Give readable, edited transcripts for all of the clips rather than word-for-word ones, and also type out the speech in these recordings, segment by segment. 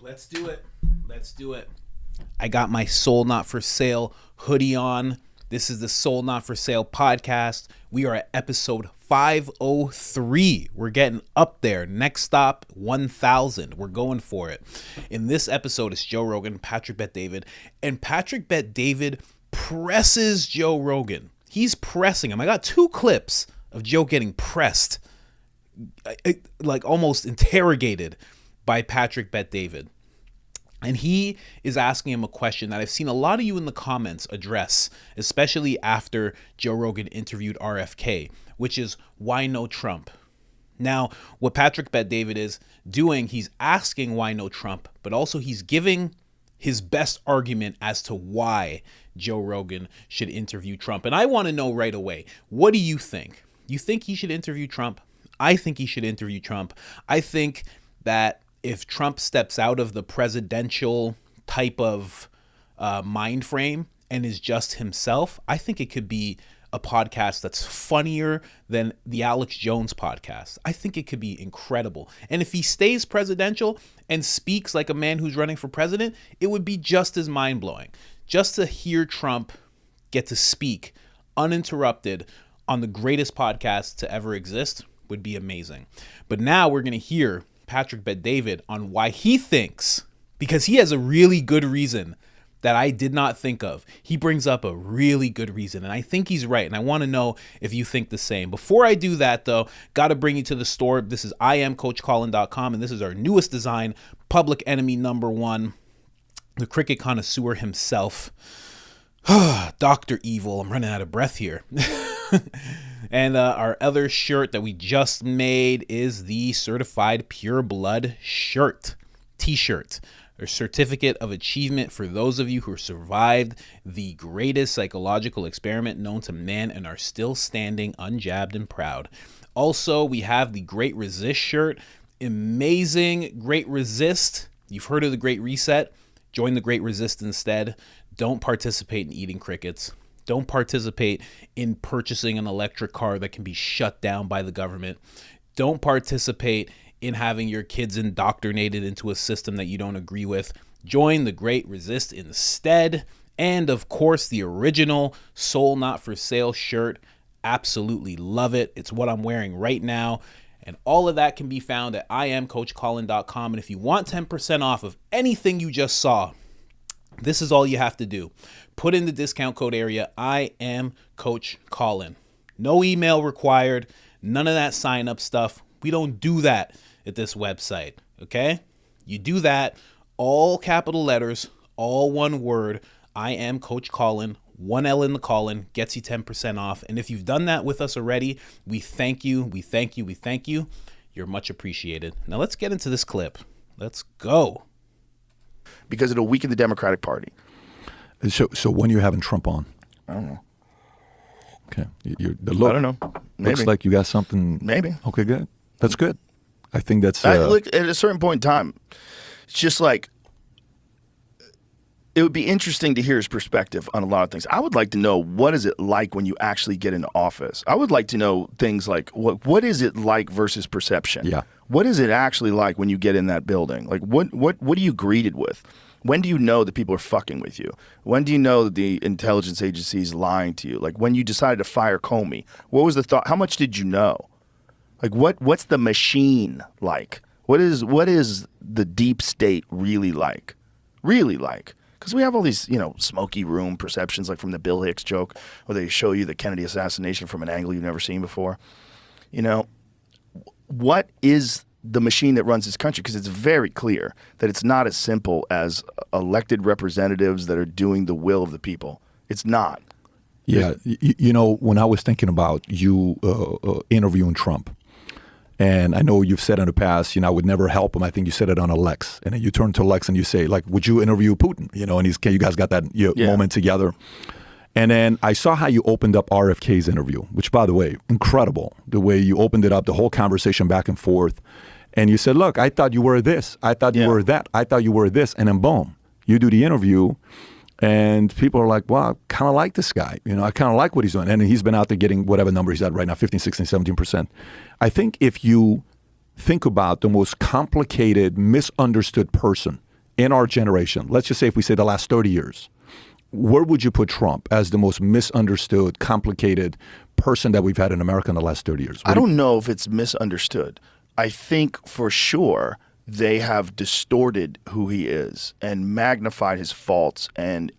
Let's do it. Let's do it. I got my Soul Not For Sale hoodie on. This is the Soul Not For Sale podcast. We are at episode 503. We're getting up there. Next stop, 1,000. We're going for it. In this episode, it's Joe Rogan, Patrick Bet-David. And Patrick Bet-David presses Joe Rogan. He's pressing him. I got two clips of Joe getting pressed, like almost interrogated by Patrick Bet-David. And he is asking him a question that I've seen a lot of you in the comments address, especially after Joe Rogan interviewed RFK, which is, why no Trump? Now, what Patrick Bet-David is doing, he's asking why no Trump, but also he's giving his best argument as to why Joe Rogan should interview Trump. And I want to know right away, what do you think? You think he should interview Trump? I think he should interview Trump. I think that if Trump steps out of the presidential type of mind frame and is just himself, I think it could be a podcast that's funnier than the Alex Jones podcast. I think it could be incredible. And if he stays presidential and speaks like a man who's running for president, it would be just as mind-blowing. Just to hear Trump get to speak uninterrupted on the greatest podcast to ever exist would be amazing. But now we're going to hear Patrick Bet-David on why he thinks, because he has a really good reason that I did not think of. He brings up a really good reason, and I think he's right, and I want to know if you think the same. Before I do that, though, got to bring you to the store. This is IamCoachColin.com, and this is our newest design, Public Enemy #1, the cricket connoisseur himself, Dr. Evil. I'm running out of breath here. And our other shirt that we just made is the Certified Pure Blood shirt, t-shirt, a certificate of achievement for those of you who survived the greatest psychological experiment known to man and are still standing unjabbed and proud. Also, we have the Great Resist shirt, amazing Great Resist. You've heard of the Great Reset. Join the Great Resist instead. Don't participate in eating crickets. Don't participate in purchasing an electric car that can be shut down by the government. Don't participate in having your kids indoctrinated into a system that you don't agree with. Join the Great Resist instead. And of course, the original Soul Not For Sale shirt. Absolutely love it. It's what I'm wearing right now. And all of that can be found at IamCoachColin.com. And if you want 10% off of anything you just saw, this is all you have to do. Put in the discount code area, I am Coach Colin. No email required. None of that sign up stuff. We don't do that at this website, okay? You do that, all capital letters, all one word, I am Coach Colin, 1 L in the Colin, gets you 10% off. And if you've done that with us already, we thank you, we thank you, we thank you. You're much appreciated. Now let's get into this clip. Let's go. Because it'll weaken the Democratic Party. So when you're having Trump on? I don't know. Okay. The look, I don't know. Maybe. Looks like you got something. Maybe. Okay, good. That's good. I think that's... look, at a certain point in time, it's just like, it would be interesting to hear his perspective on a lot of things. I would like to know, what is it like when you actually get into office? I would like to know things like, what is it like versus perception? Yeah. What is it actually like when you get in that building? Like, what are you greeted with? When do you know that people are fucking with you? When do you know that the intelligence agency is lying to you? Like, when you decided to fire Comey, what was the thought? How much did you know? Like, what's the machine like? What is the deep state really like? Really like? Because we have all these, smoky room perceptions, like from the Bill Hicks joke, where they show you the Kennedy assassination from an angle you've never seen before. What is the machine that runs this country? Because it's very clear that it's not as simple as elected representatives that are doing the will of the people. It's not. Yeah. When I was thinking about you interviewing Trump, and I know you've said in the past, I would never help him. I think you said it on Lex. And then you turn to Lex and you say, like, would you interview Putin? And you guys got that moment together. And then I saw how you opened up RFK's interview, which, by the way, incredible. The way you opened it up, the whole conversation back and forth. And you said, look, I thought you were this. I thought you were that. I thought you were this. And then boom, you do the interview. And people are like, wow, I kind of like this guy. I kind of like what he's doing. And he's been out there getting whatever number he's at right now, 15, 16, 17%. I think if you think about the most complicated, misunderstood person in our generation, let's just say if we say the last 30 years, where would you put Trump as the most misunderstood, complicated person that we've had in America in the last 30 years? I don't know if it's misunderstood. I think for sure they have distorted who he is and magnified his faults and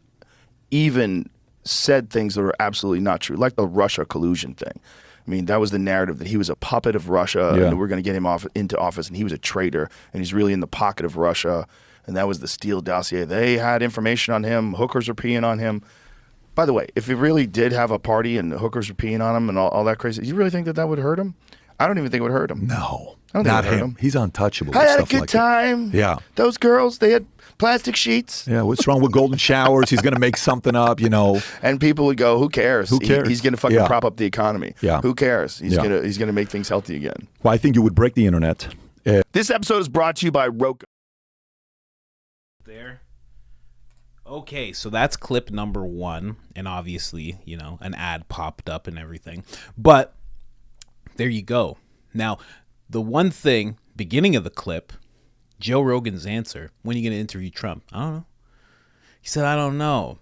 even said things that are absolutely not true, like the Russia collusion thing. I mean, that was the narrative, that he was a puppet of Russia and we're going to get him into office and he was a traitor and he's really in the pocket of Russia. And that was the Steele dossier. They had information on him. Hookers were peeing on him. By the way, if he really did have a party and hookers were peeing on him and all that crazy, you really think that would hurt him? I don't even think it would hurt him. No, I don't think not it would hurt him. He's untouchable. I with had a stuff good like time. Yeah. Those girls, they had plastic sheets. Yeah, what's wrong with golden showers? He's going to make something up, you know. And people would go, who cares? Who cares? He's going to fucking prop up the economy. Yeah. Who cares? He's gonna make things healthy again. Well, I think you would break the internet. This episode is brought to you by Rogan. There. Okay, so that's clip number 1, and obviously, you know, an ad popped up and everything. But there you go. Now, the one thing, beginning of the clip, Joe Rogan's answer, when are you going to interview Trump? I don't know. He said, I don't know.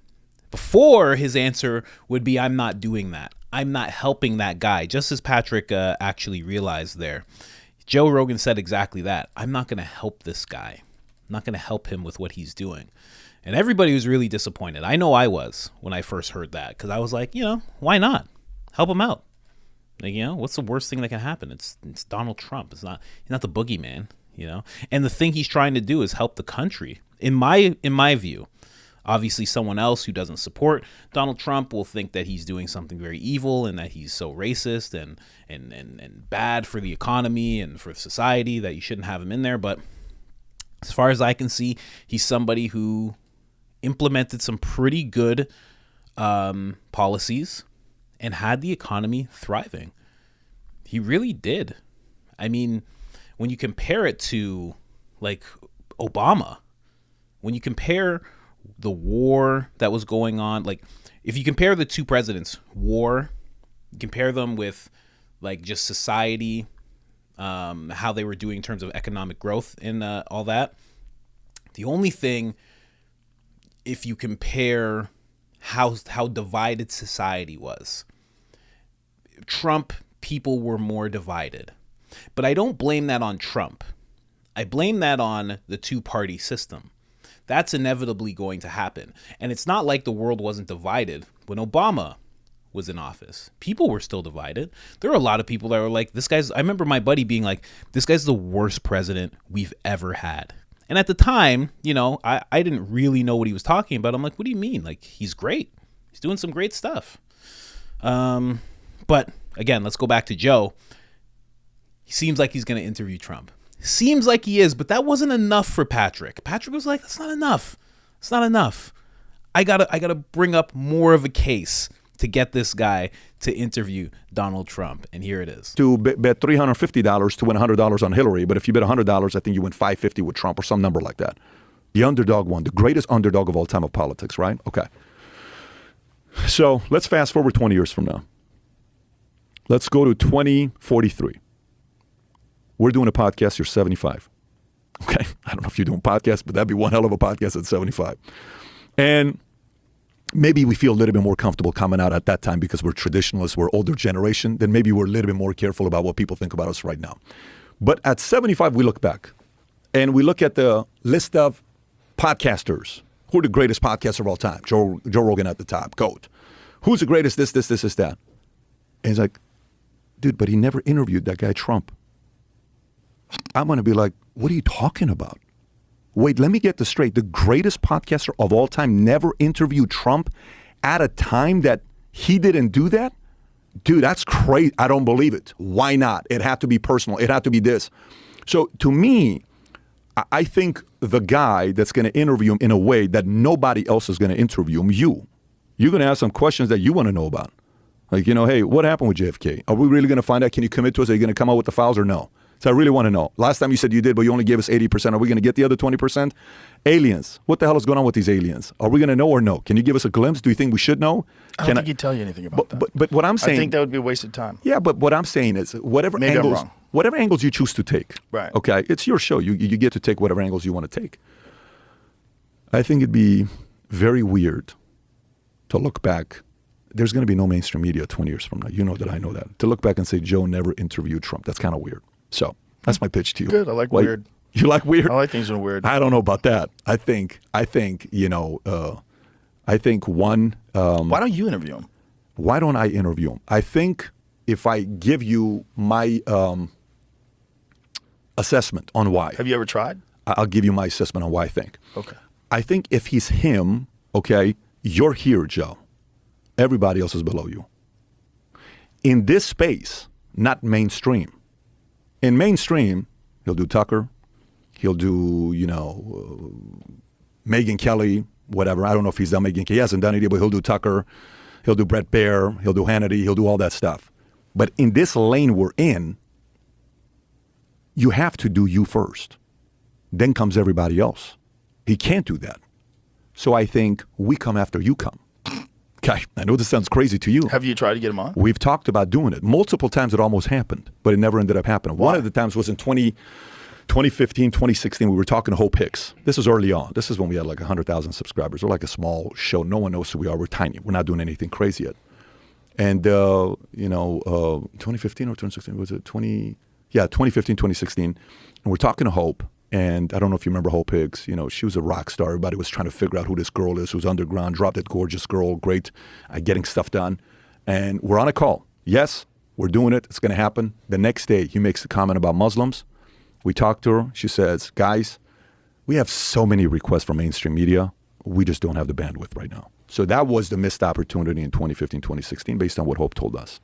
Before, his answer would be, I'm not doing that. I'm not helping that guy, just as Patrick actually realized there. Joe Rogan said exactly that. I'm not going to help this guy. I'm not going to help him with what he's doing. And everybody was really disappointed. I know I was when I first heard that, because I was like, you know, why not? Help him out. Like, you know, what's the worst thing that can happen? It's Donald Trump. He's not the boogeyman, you know. And the thing he's trying to do is help the country. In my view, obviously someone else who doesn't support Donald Trump will think that he's doing something very evil and that he's so racist and bad for the economy and for society that you shouldn't have him in there. But as far as I can see, he's somebody who implemented some pretty good policies and had the economy thriving. He really did. I mean, when you compare it to like Obama, when you compare the war that was going on, like if you compare the two presidents, war, compare them with like just society, how they were doing in terms of economic growth and all that. The only thing, if you compare how divided society was, Trump people were more divided. But I don't blame that on Trump. I blame that on the two-party system. That's inevitably going to happen. And it's not like the world wasn't divided when Obama was in office. People were still divided. There were a lot of people that were like, I remember my buddy being like, this guy's the worst president we've ever had. And at the time, you know, I didn't really know what he was talking about. I'm like, what do you mean? Like, he's great. He's doing some great stuff. But again, let's go back to Joe. He seems like he's going to interview Trump. Seems like he is, but that wasn't enough for Patrick. Patrick was like, that's not enough. It's not enough. I gotta bring up more of a case to get this guy to interview Donald Trump. And here it is. To bet $350 to win $100 on Hillary, but if you bet $100, I think you win $550 with Trump or some number like that. The underdog won, the greatest underdog of all time of politics, right? Okay. So let's fast forward 20 years from now. Let's go to 2043. We're doing a podcast, you're 75. Okay? I don't know if you're doing podcasts, but that'd be one hell of a podcast at 75. And maybe we feel a little bit more comfortable coming out at that time because we're traditionalists, we're older generation. Then maybe we're a little bit more careful about what people think about us right now. But at 75, we look back and we look at the list of podcasters. Who are the greatest podcasters of all time? Joe Rogan at the top, GOAT. Who's the greatest this, that? And he's like, dude, but he never interviewed that guy Trump. I'm going to be like, what are you talking about? Wait, let me get this straight. The greatest podcaster of all time never interviewed Trump at a time that he didn't do that? Dude, that's crazy. I don't believe it. Why not? It had to be personal. It had to be this. So to me, I think the guy that's going to interview him in a way that nobody else is going to interview him, you're going to ask some questions that you want to know about. Like, you know, hey, what happened with JFK? Are we really going to find out? Can you commit to us? Are you going to come out with the files or no? So I really want to know. Last time you said you did, but you only gave us 80%. Are we going to get the other 20%? Aliens. What the hell is going on with these aliens? Are we going to know or no? Can you give us a glimpse? Do you think we should know? I don't think he'd tell you anything about that. But what I'm saying... I think that would be a waste of time. Yeah, but what I'm saying is whatever angles you choose to take. Right. Okay, it's your show. You get to take whatever angles you want to take. I think it'd be very weird to look back. There's going to be no mainstream media 20 years from now. You know that, I know that. To look back and say Joe never interviewed Trump, that's kind of weird. So that's my pitch to you. Good. I like weird. You like weird? I like things that are weird. I don't know about that. I think one. Why don't you interview him? Why don't I interview him? I think if I give you my assessment on why. Have you ever tried? I'll give you my assessment on why I think. Okay. I think if he's him, okay, you're here, Joe. Everybody else is below you. In this space, not mainstream. In mainstream, he'll do Tucker. He'll do, Megyn Kelly, whatever. I don't know if he's done Megyn Kelly. He hasn't done it yet, but he'll do Tucker. He'll do Brett Baer. He'll do Hannity. He'll do all that stuff. But in this lane we're in, you have to do you first. Then comes everybody else. He can't do that. So I think we come after you come. Okay, I know this sounds crazy to you. Have you tried to get him on? We've talked about doing it. Multiple times it almost happened, but it never ended up happening. Why? One of the times was in 2015, 2016. We were talking to Hope Hicks. This was early on. This is when we had like 100,000 subscribers. We're like a small show. No one knows who we are. We're tiny. We're not doing anything crazy yet. And, 2015 or 2016, was it 2015, 2016. And we're talking to Hope. And I don't know if you remember Hope Hicks. She was a rock star. Everybody was trying to figure out who this girl is, who's underground, drop that gorgeous girl, great at getting stuff done. And we're on a call. Yes, we're doing it. It's going to happen. The next day, he makes a comment about Muslims. We talked to her. She says, guys, we have so many requests from mainstream media. We just don't have the bandwidth right now. So that was the missed opportunity in 2015, 2016, based on what Hope told us.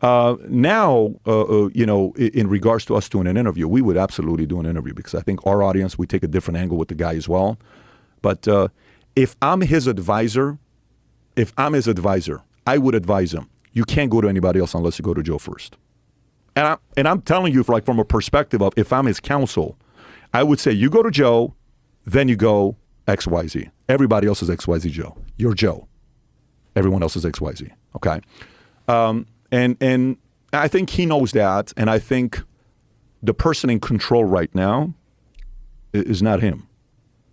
Now, in regards to us doing an interview, we would absolutely do an interview because I think our audience, we take a different angle with the guy as well. But if I'm his advisor, I would advise him, you can't go to anybody else unless you go to Joe first. And I'm telling you, from a perspective of if I'm his counsel, I would say you go to Joe, then you go XYZ. Everybody else is XYZ Joe. You're Joe. Everyone else is XYZ. Okay? And I think he knows that, and I think the person in control right now is not him.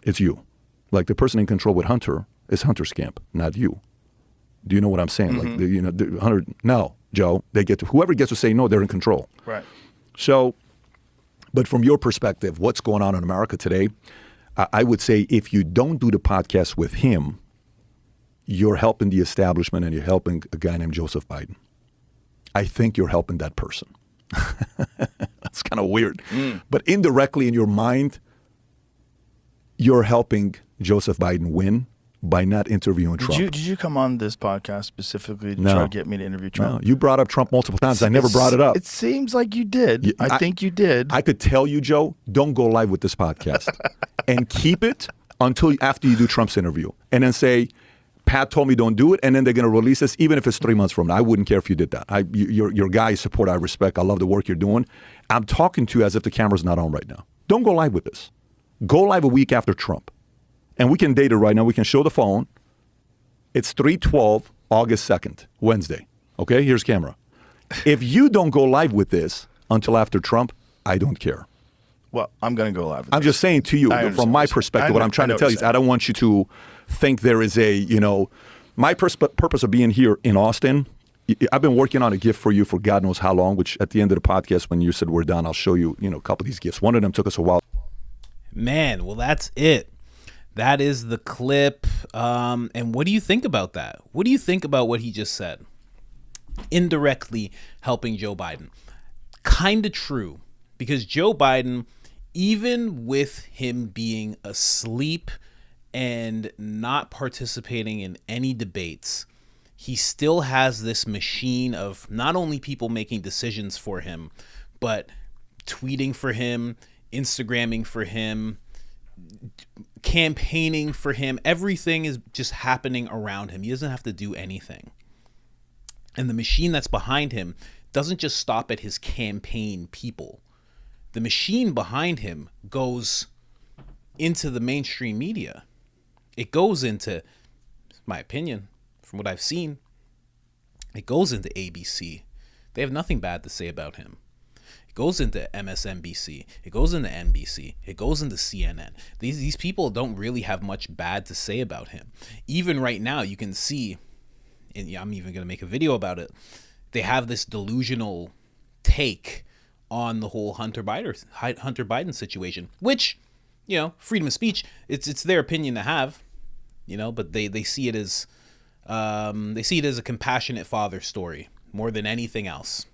It's you. Like the person in control with Hunter is Hunter's camp, not you. Do you know what I'm saying? Mm-hmm. Like, Hunter, no, Joe, whoever gets to say no, they're in control. Right. So, but from your perspective, what's going on in America today, I would say if you don't do the podcast with him, you're helping the establishment and you're helping a guy named Joseph Biden. I think you're helping that person. That's kind of weird. But indirectly in your mind, you're helping Joseph Biden win by not interviewing Trump. Did you come on this podcast specifically to try to get me to interview Trump? No, you brought up Trump multiple times. I never brought it up. It seems like you did. I think you did. I could tell you, Joe, don't go live with this podcast. And keep it until after you do Trump's interview. And then say, Pat told me don't do it, and then they're going to release this, even if it's 3 months from now. I wouldn't care if you did that. Your guy support, I respect. I love the work you're doing. I'm talking to you as if the camera's not on right now. Don't go live with this. Go live a week after Trump. And we can date it right now. We can show the phone. It's 3/12, August 2nd, Wednesday. Okay, here's camera. If you don't go live with this until after Trump, I don't care. Well, I'm going to go live with I'm this. just saying to you, from my perspective, what I'm trying to tell you is I don't want you to think there is my purpose of being here in Austin. I've been working on a gift for you for God knows how long, which at the end of the podcast, when you said we're done, I'll show you, a couple of these gifts. One of them took us a while. Man, well, that's it. That is the clip. And what do you think about that? What do you think about what he just said? Indirectly helping Joe Biden. Kind of true, because Joe Biden, even with him being asleep and not participating in any debates, he still has this machine of not only people making decisions for him, but tweeting for him, Instagramming for him, campaigning for him. Everything is just happening around him. He doesn't have to do anything. And the machine that's behind him doesn't just stop at his campaign people. The machine behind him goes into the mainstream media. It goes into, my opinion, from what I've seen, it goes into ABC. They have nothing bad to say about him. It goes into MSNBC. It goes into NBC. It goes into CNN. These people don't really have much bad to say about him. Even right now, you can see, and I'm even going to make a video about it, they have this delusional take on the whole Hunter Biden situation, which, freedom of speech, it's their opinion to have, but they see it as a compassionate father story more than anything else.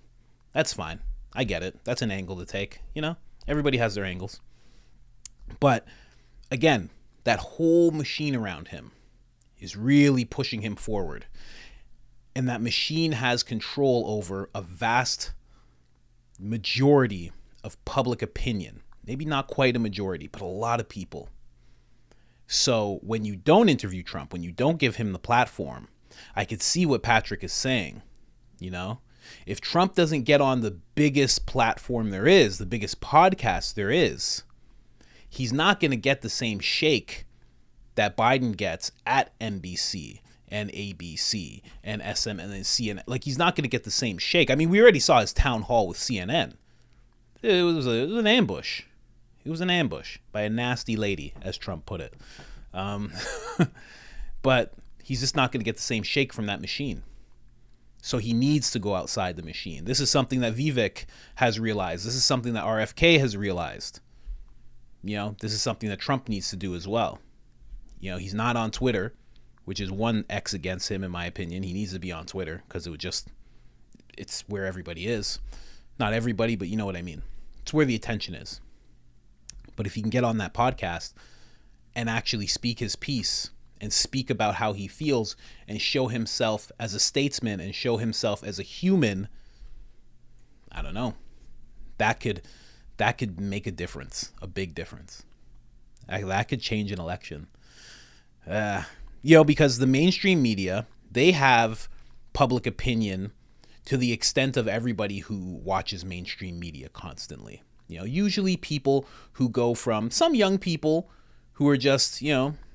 That's fine. I get it. That's an angle to take. Everybody has their angles. But again, that whole machine around him is really pushing him forward. And that machine has control over a vast majority of public opinion. Maybe not quite a majority, but a lot of people. So when you don't interview Trump, when you don't give him the platform, I could see what Patrick is saying. If Trump doesn't get on the biggest platform there is, the biggest podcast there is, he's not going to get the same shake that Biden gets at NBC and ABC and SM and then CNN. Like, he's not going to get the same shake. I mean, we already saw his town hall with CNN. It was an ambush. It was an ambush by a nasty lady, as Trump put it. But he's just not going to get the same shake from that machine. So he needs to go outside the machine. This is something that Vivek has realized. This is something that RFK has realized. This is something that Trump needs to do as well. He's not on Twitter, which is one X against him, in my opinion. He needs to be on Twitter because it's where everybody is. Not everybody, but you know what I mean. It's where the attention is. But if he can get on that podcast and actually speak his piece and speak about how he feels and show himself as a statesman and show himself as a human, I don't know. That could make a difference, a big difference. That could change an election. Because the mainstream media, they have public opinion to the extent of everybody who watches mainstream media constantly. Usually people who go from some young people who are just,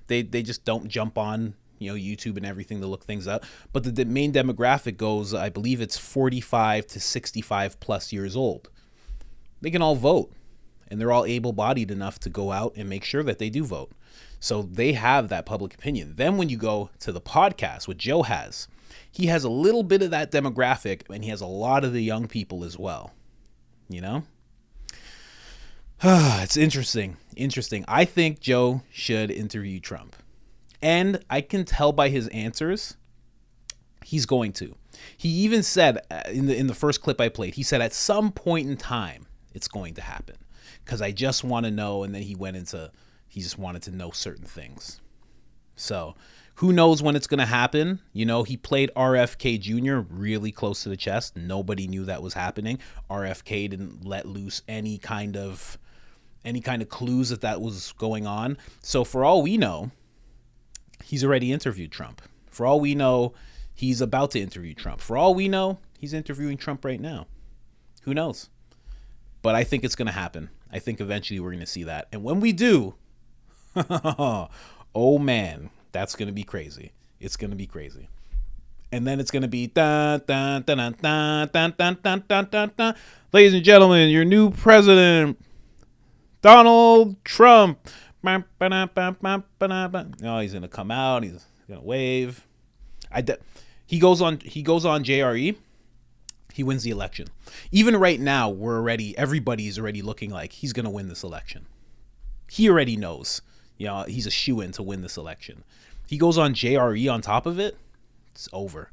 they just don't jump on, YouTube and everything to look things up. But the main demographic goes, I believe it's 45 to 65 plus years old. They can all vote, and they're all able-bodied enough to go out and make sure that they do vote. So they have that public opinion. Then when you go to the podcast, what Joe has, he has a little bit of that demographic, and he has a lot of the young people as well. It's interesting. I think Joe should interview Trump. And I can tell by his answers, he's going to. He even said in the first clip I played, he said at some point in time, it's going to happen. Because I just want to know, and then he just wanted to know certain things. So who knows when it's going to happen? He played RFK Jr. really close to the chest. Nobody knew that was happening. RFK didn't let loose any kind of clues that was going on. So for all we know, he's already interviewed Trump. For all we know, he's about to interview Trump. For all we know, he's interviewing Trump right now. Who knows? But I think it's going to happen. I think eventually we're going to see that. And when we do, oh man, that's going to be crazy. It's going to be crazy. And then it's going to be dun, dun, dun, dun, dun, dun, dun, dun, dun, dun, dun. Ladies and gentlemen, your new president, Donald Trump. Oh, he's going to come out. He's going to wave. He goes on JRE. He wins the election. Even right now, everybody's already looking like he's going to win this election. He already knows, he's a shoo-in to win this election. He goes on JRE on top of it. It's over.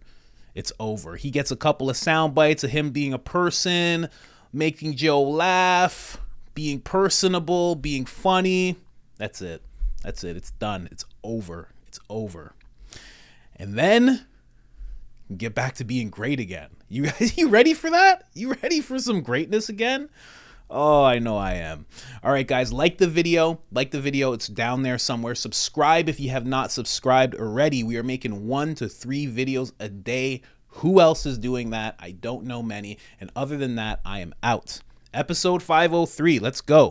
It's over. He gets a couple of sound bites of him being a person, making Joe laugh, being personable, being funny. That's it. It's done. It's over. And then get back to being great again. You guys, you ready for that? You ready for some greatness again? Oh, I know I am. All right, guys, like the video. It's down there somewhere. Subscribe if you have not subscribed already. We are making 1 to 3 videos a day. Who else is doing that? I don't know many. And other than that, I am out. Episode 503. Let's go.